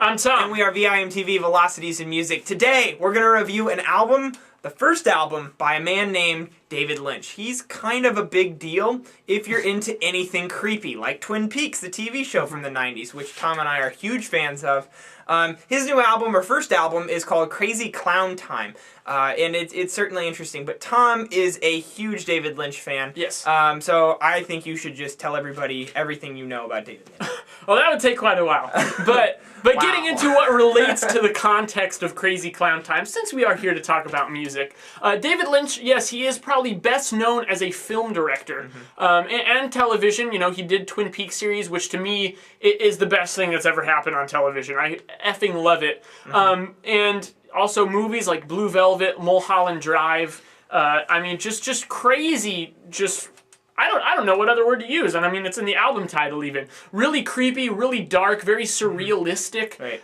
I'm Tom. And we are VIMTV Velocities in Music. Today, we're going to review an album, the first album, by a man named David Lynch. He's kind of a big deal if you're into anything creepy, like Twin Peaks, the TV show from the 90s, which Tom and I are huge fans of. His new album, or first album, is called Crazy Clown Time. And it's certainly interesting. But Tom is a huge David Lynch fan. Yes. So I think you should just tell everybody everything you know about David Lynch. Well, that would take quite a while. But Wow. Getting into what relates to the context of Crazy Clown Time, since we are here to talk about music, David Lynch, yes, he is probably best known as a film director and television. You know, he did Twin Peaks series, which to me is the best thing that's ever happened on television. I effing love it. And also movies like Blue Velvet, Mulholland Drive. I mean, just crazy, I don't know what other word to use, and I mean, it's in the album title even. Really creepy, really dark, very surrealistic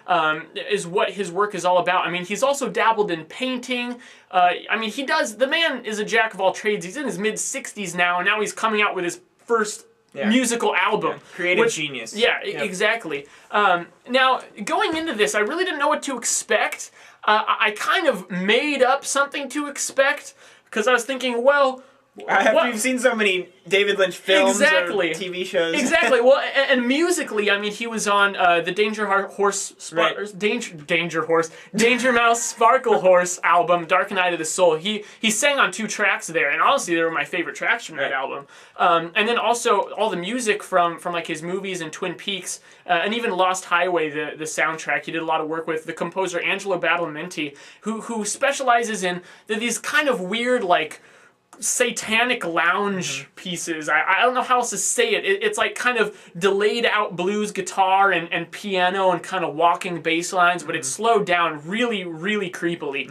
is what his work is all about. I mean, he's also dabbled in painting. I mean, the man is a jack of all trades. He's in his mid-60s now, and now he's coming out with his first musical album. Yeah. Creative genius. Yeah, exactly. Now, going into this, I really didn't know what to expect. I kind of made up something to expect, because I was thinking, well, you've seen so many David Lynch films or TV shows. Exactly. Well, and musically, I mean, he was on the Danger Mouse Sparklehorse album, Dark Night of the Soul. He sang on 2 tracks there, and honestly, they were my favorite tracks from that album. And then also all the music from like his movies and Twin Peaks, and even Lost Highway, the soundtrack. He did a lot of work with the composer Angelo Badalementi, who specializes in these kind of weird, like, satanic lounge pieces. I don't know how else to say it. It's like kind of delayed out blues guitar and piano and kind of walking bass lines, but it's slowed down really, really creepily.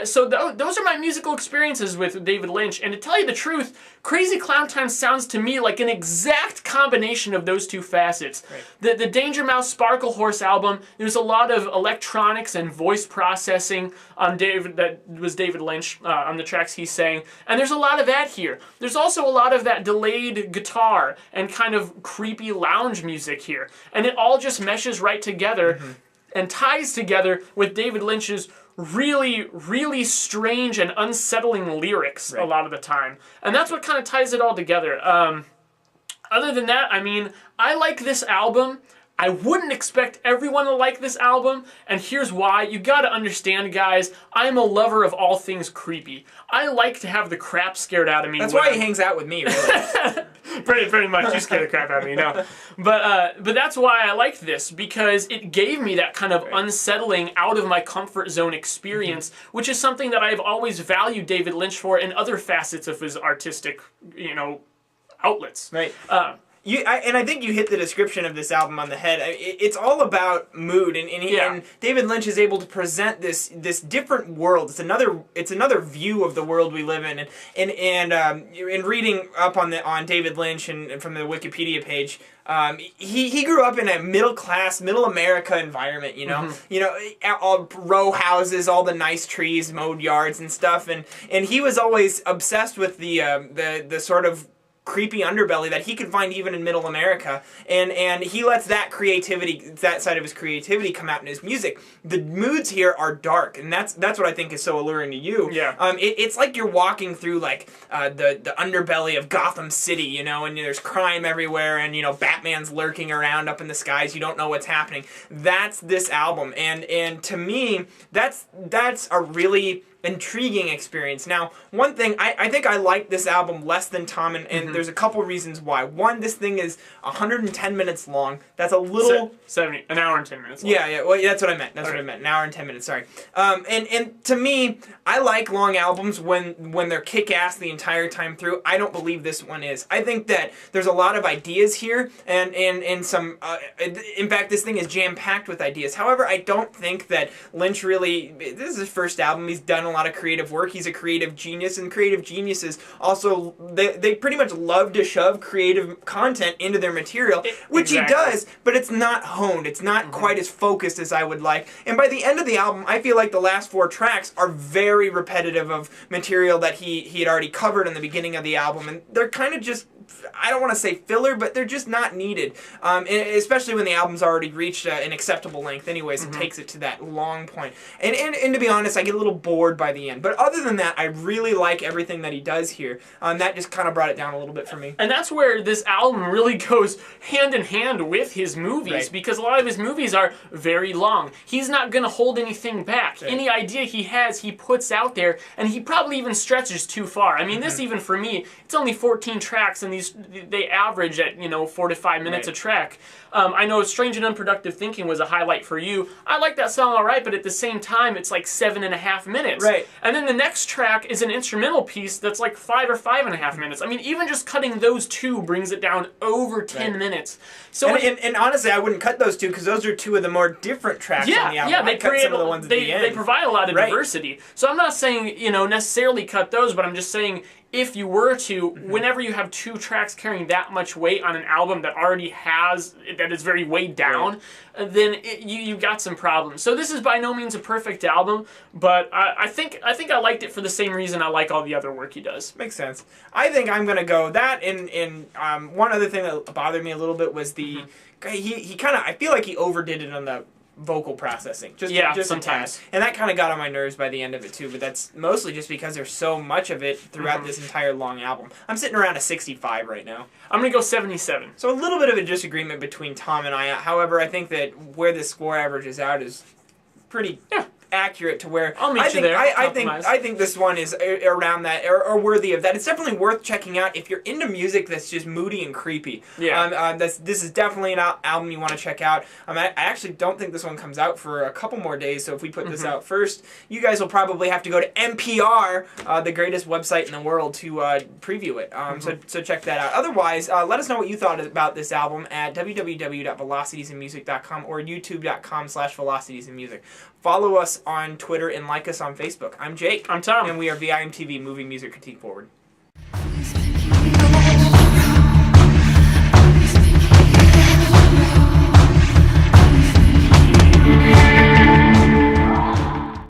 So those are my musical experiences with David Lynch, and to tell you the truth, Crazy Clown Time sounds to me like an exact combination of those 2 facets. The Danger Mouse Sparklehorse album, there's a lot of electronics and voice processing on David Lynch on the tracks he sang, and there's a lot of that here. There's also a lot of that delayed guitar and kind of creepy lounge music here, and it all just meshes right together and ties together with David Lynch's really, really strange and unsettling lyrics a lot of the time. And that's what kind of ties it all together. Other than that, I mean, I like this album. I wouldn't expect everyone to like this album, and here's why. You gotta understand, guys, I'm a lover of all things creepy. I like to have the crap scared out of me. That's why he hangs out with me, really. pretty much, you scare the crap out of me, no. But that's why I liked this, because it gave me that kind of unsettling, out of my comfort zone experience, which is something that I've always valued David Lynch for in other facets of his artistic, outlets. Right. And I think you hit the description of this album on the head. It's all about mood, and David Lynch is able to present this different world. It's another view of the world we live in. And in reading up on David Lynch and from the Wikipedia page, he grew up in a middle America environment. All row houses, all the nice trees, mowed yards and stuff, and he was always obsessed with the sort of creepy underbelly that he could find even in middle America, and he lets that side of his creativity come out in his music. The moods here are dark, and that's what I think is so alluring to you. It's like you're walking through like the underbelly of Gotham City, and there's crime everywhere, and Batman's lurking around up in the skies. You don't know what's happening. That's this album, and to me, that's a really intriguing experience. Now, one thing, I think I like this album less than Tom, and there's a couple reasons why. One, this thing is 110 minutes long. That's a little... 70, an hour and 10 minutes long. Yeah, well, that's what I meant. That's what I meant. An hour and 10 minutes, sorry. And to me, I like long albums when they're kick-ass the entire time through. I don't believe this one is. I think that there's a lot of ideas here, and some... in fact, this thing is jam-packed with ideas. However, I don't think that Lynch really... This is his first album. He's done a lot of creative work. He's a creative genius, and creative geniuses also, they pretty much love to shove creative content into their material, which he does, but it's not honed. It's not quite as focused as I would like. And by the end of the album, I feel like the last 4 tracks are very repetitive of material that he had already covered in the beginning of the album, and they're kind of just I don't want to say filler, but they're just not needed. Especially when the album's already reached an acceptable length anyways, it takes it to that long point. And to be honest, I get a little bored by the end. But other than that, I really like everything that he does here. That just kind of brought it down a little bit for me. And that's where this album really goes hand in hand with his movies, because a lot of his movies are very long. He's not going to hold anything back. Any idea he has, he puts out there, and he probably even stretches too far. I mean, this even for me, it's only 14 tracks, and they average at 4 to 5 minutes a track. I know Strange and Unproductive Thinking was a highlight for you. I like that song all right, but at the same time, it's like 7.5 minutes. Right. And then the next track is an instrumental piece that's like 5 or 5.5 minutes. I mean, even just cutting those two brings it down over 10 minutes. So and honestly, I wouldn't cut those two because those are two of the more different tracks on the album. Yeah, they cut some of the ones at the end. They provide a lot of diversity. So I'm not saying necessarily cut those, but I'm just saying if you were to, whenever you have two tracks carrying that much weight on an album that already that is very weighed down, then you've got some problems. So this is by no means a perfect album, but I think I liked it for the same reason I like all the other work he does. Makes sense. I think I'm gonna go that. And one other thing that bothered me a little bit was the he kind of, I feel like he overdid it on the vocal processing. Just sometimes. And that kind of got on my nerves by the end of it too, but that's mostly just because there's so much of it throughout this entire long album. I'm sitting around a 65 right now. I'm going to go 77. So a little bit of a disagreement between Tom and I. However, I think that where this score averages out is pretty accurate to where I'll meet you there. I think this one is around that or worthy of that. It's definitely worth checking out if you're into music that's just moody and creepy. Yeah. This is definitely an album you want to check out. I actually don't think this one comes out for a couple more days, so if we put this out first, you guys will probably have to go to NPR, the greatest website in the world, to preview it. So check that out. Otherwise, let us know what you thought about this album at www.velocitiesinmusic.com or youtube.com/velocitiesinmusic. Follow us on Twitter and like us on Facebook. I'm Jake. I'm Tom. And we are VIMTV, Moving Music Critique Forward.